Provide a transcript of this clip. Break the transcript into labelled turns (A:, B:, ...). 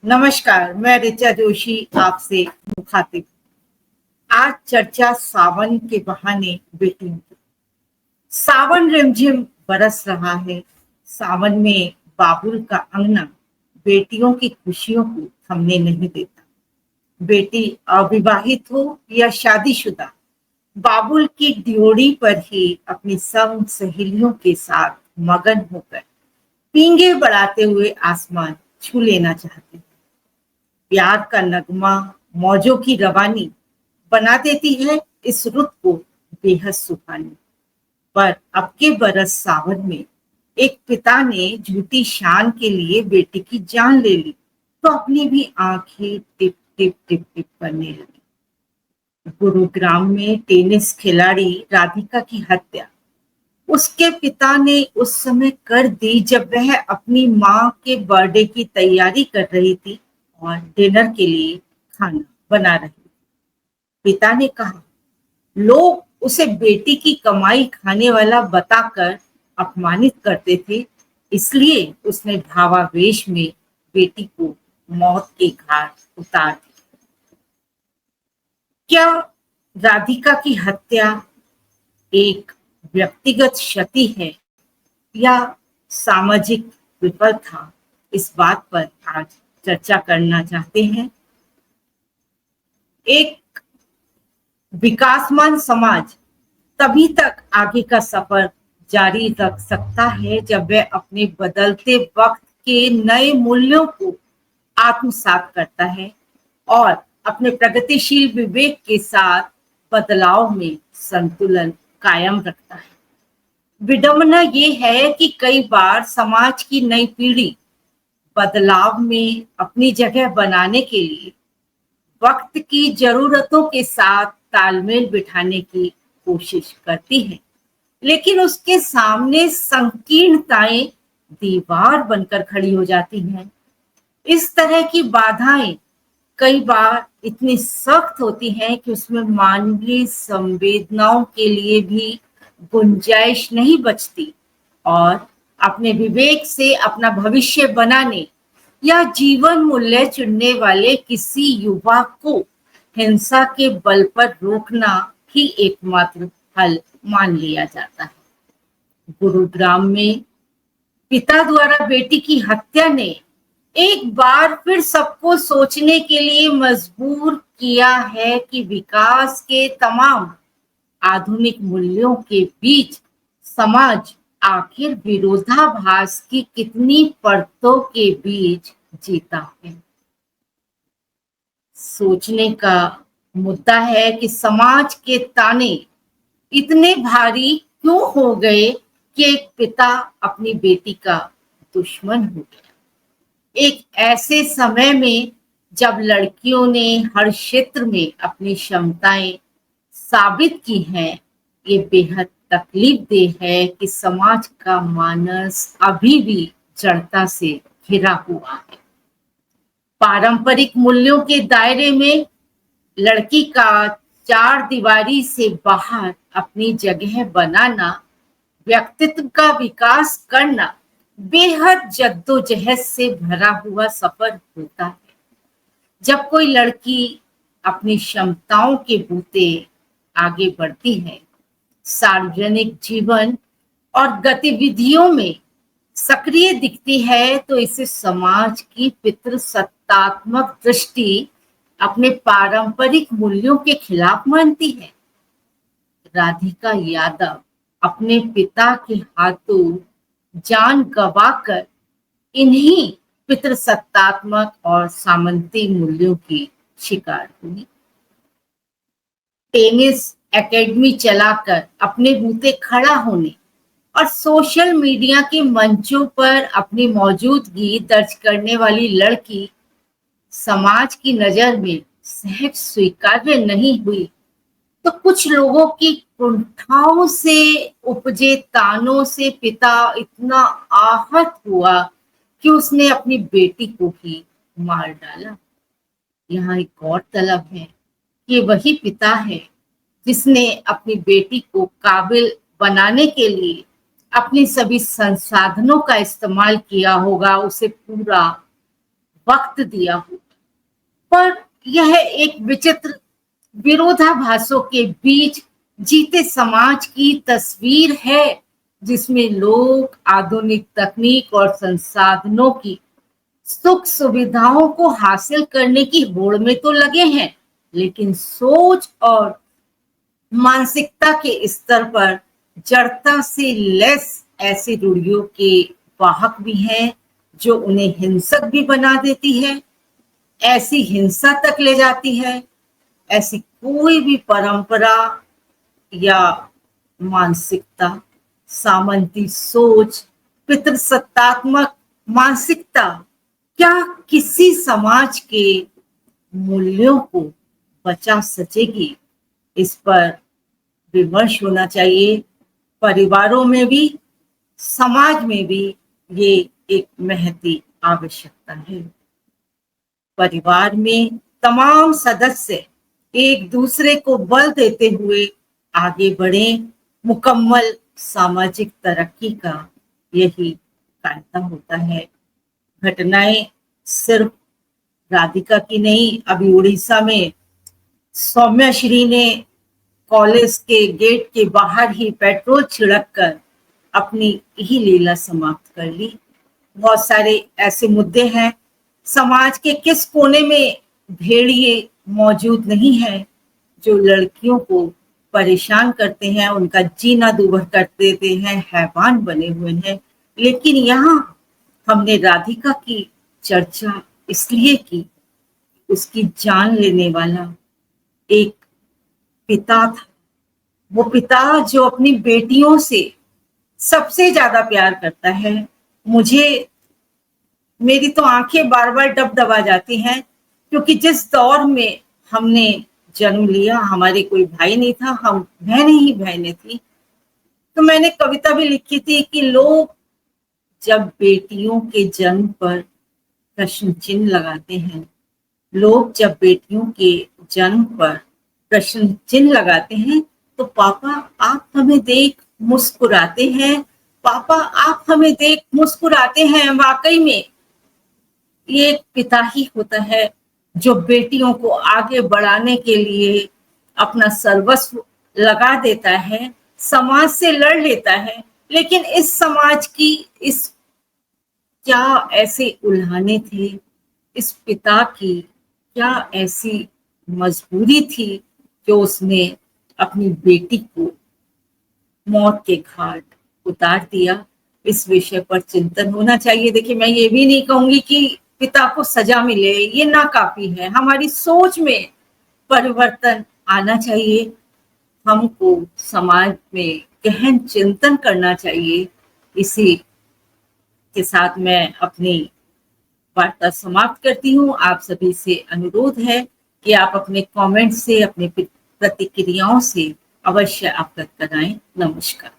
A: नमस्कार, मैं ऋचा जोशी आपसे मुखातिब। आज चर्चा सावन के बहाने बेटियों की। सावन रिमझिम बरस रहा है। सावन में बाबुल का अंगना बेटियों की खुशियों को थमने नहीं देता। बेटी अविवाहित हो या शादीशुदा, बाबुल की ड्योढ़ी पर ही अपनी संग सहेलियों के साथ मगन होकर पींगे बढ़ाते हुए आसमान छू लेना चाहते हैं। प्यार का नगमा, मौजों की रवानी बना देती है इस रुत को बेहद सुहानी। पर अब के बरस सावन में एक पिता ने झूठी शान के लिए बेटी की जान ले ली, तो अपनी भी आंखें टिप टिप टिप टिप करने लगी। गुरुग्राम में टेनिस खिलाड़ी राधिका की हत्या उसके पिता ने उस समय कर दी जब वह अपनी मां के बर्थडे की तैयारी कर रही थी और डिनर के लिए खाना बना रही थी। पिता ने कहा, लोग उसे बेटी की कमाई खाने वाला बताकर अपमानित करते थे, इसलिए उसने भावावेश में बेटी को मौत के घाट उतार दिया। क्या राधिका की हत्या एक व्यक्तिगत क्षति है या सामाजिक विफल था? इस बात पर आज चर्चा करना चाहते हैं। एक विकासमान समाज तभी तक आगे का सफर जारी रख सकता है जब वह अपने बदलते वक्त के नए मूल्यों को आत्मसात करता है और अपने प्रगतिशील विवेक के साथ बदलाव में संतुलन कायम रखता है। विडंबना ये है कि कई बार समाज की नई पीढ़ी बदलाव में अपनी जगह बनाने के लिए वक्त की जरूरतों के साथ तालमेल बिठाने की कोशिश करती है, लेकिन उसके सामने संकीर्णताएं दीवार बनकर खड़ी हो जाती हैं। इस तरह की बाधाएं कई बार इतनी सख्त होती हैं कि उसमें मानवीय संवेदनाओं के लिए भी गुंजाइश नहीं बचती और अपने विवेक से अपना भविष्य बनाने या जीवन मूल्य चुनने वाले किसी युवा को हिंसा के बल पर रोकना ही एकमात्र हल मान लिया जाता है। गुरुग्राम में पिता द्वारा बेटी की हत्या ने एक बार फिर सबको सोचने के लिए मजबूर किया है कि विकास के तमाम आधुनिक मूल्यों के बीच समाज आखिर विरोधाभास की कितनी परतों के बीच जीता है। सोचने का मुद्दा है कि समाज के ताने इतने भारी क्यों हो गए कि एक पिता अपनी बेटी का दुश्मन हो गया। एक ऐसे समय में जब लड़कियों ने हर क्षेत्र में अपनी क्षमताएं साबित की हैं, ये बेहद तकलीफदेह है कि समाज का मानस अभी भी जड़ता से घिरा हुआ है। पारंपरिक मूल्यों के दायरे में लड़की का चार दीवारी से बाहर अपनी जगह बनाना, व्यक्तित्व का विकास करना बेहद जद्दोजहद से भरा हुआ सफर होता है। जब कोई लड़की अपनी क्षमताओं के बूते आगे बढ़ती है, सार्वजनिक जीवन और गतिविधियों में सक्रिय दिखती है, तो इसे समाज की पितृसत्तात्मक दृष्टि अपने पारंपरिक मूल्यों के खिलाफ मानती है। राधिका यादव अपने पिता के हाथों जान गंवाकर इन्हीं पितृसत्तात्मक और सामंती मूल्यों की शिकार हुई। टेनिस एकेडमी चलाकर अपने बूते खड़ा होने और सोशल मीडिया के मंचों पर अपनी मौजूदगी दर्ज करने वाली लड़की समाज की नजर में सहज स्वीकार्य नहीं हुई, तो कुछ लोगों की कुंठाओं से उपजे तानों से पिता इतना आहत हुआ कि उसने अपनी बेटी को ही मार डाला। यहाँ एक गौरतलब है कि वही पिता है जिसने अपनी बेटी को काबिल बनाने के लिए अपनी सभी संसाधनों का इस्तेमाल किया होगा, उसे पूरा वक्त दिया हो। पर यह एक विचित्र विरोधाभासों के बीच जीते समाज की तस्वीर है, जिसमें लोग आधुनिक तकनीक और संसाधनों की सुख सुविधाओं को हासिल करने की होड़ में तो लगे हैं, लेकिन सोच और मानसिकता के स्तर पर जड़ता से लैस ऐसी रूढ़ियों के वाहक भी हैं जो उन्हें हिंसक भी बना देती है, ऐसी हिंसा तक ले जाती है। ऐसी कोई भी परंपरा या मानसिकता, सामंती सोच, पितृसत्तात्मक मानसिकता क्या किसी समाज के मूल्यों को बचा सकेगी? इस पर विमर्श होना चाहिए। परिवारों में भी, समाज में भी ये एक महती आवश्यकता है। परिवार में तमाम सदस्य एक दूसरे को बल देते हुए आगे बढ़े। मुकम्मल सामाजिक तरक्की का यही कायदा होता है। घटनाएं सिर्फ राधिका की नहीं, अभी उड़ीसा में सौम्या श्री ने कॉलेज के गेट के बाहर ही पेट्रोल छिड़क कर अपनी ही लीला समाप्त कर ली। बहुत सारे ऐसे मुद्दे हैं, समाज के किस कोने में भेड़िए मौजूद नहीं है जो लड़कियों को परेशान करते हैं, उनका जीना दूभर कर देते हैं, हैवान बने हुए हैं। लेकिन यहाँ हमने राधिका की चर्चा इसलिए की, उसकी जान लेने वाला एक पिता था। वो पिता जो अपनी बेटियों से सबसे ज्यादा प्यार करता है। मुझे, मेरी तो आंखें बार बार डबडबा जाती हैं, क्योंकि जिस दौर में हमने जन्म लिया, हमारे कोई भाई नहीं था, हम बहनें ही बहनें थी। तो मैंने कविता भी लिखी थी कि लोग जब बेटियों के जन्म पर प्रश्न चिन्ह लगाते हैं, लोग जब बेटियों के जन्म पर प्रश्न चिन्ह लगाते हैं, तो पापा आप हमें देख मुस्कुराते हैं, पापा आप हमें देख मुस्कुराते हैं। वाकई में ये एक पिता ही होता है जो बेटियों को आगे बढ़ाने के लिए अपना सर्वस्व लगा देता है, समाज से लड़ लेता है। लेकिन इस समाज की इस क्या ऐसे उल्हाने थे, इस पिता की क्या ऐसी मजबूरी थी जो उसने अपनी बेटी को मौत के घाट उतार दिया? इस विषय पर चिंतन होना चाहिए। देखिए, मैं ये भी नहीं कहूंगी कि पिता को सजा मिले, ये नाकाफी है। हमारी सोच में परिवर्तन आना चाहिए। हमको समाज में गहन चिंतन करना चाहिए। इसी के साथ मैं अपनी वार्ता समाप्त करती हूँ। आप सभी से अनुरोध है कि आप अपने कमेंट से, अपने प्रतिक्रियाओं से अवश्य अवगत कराएं। नमस्कार।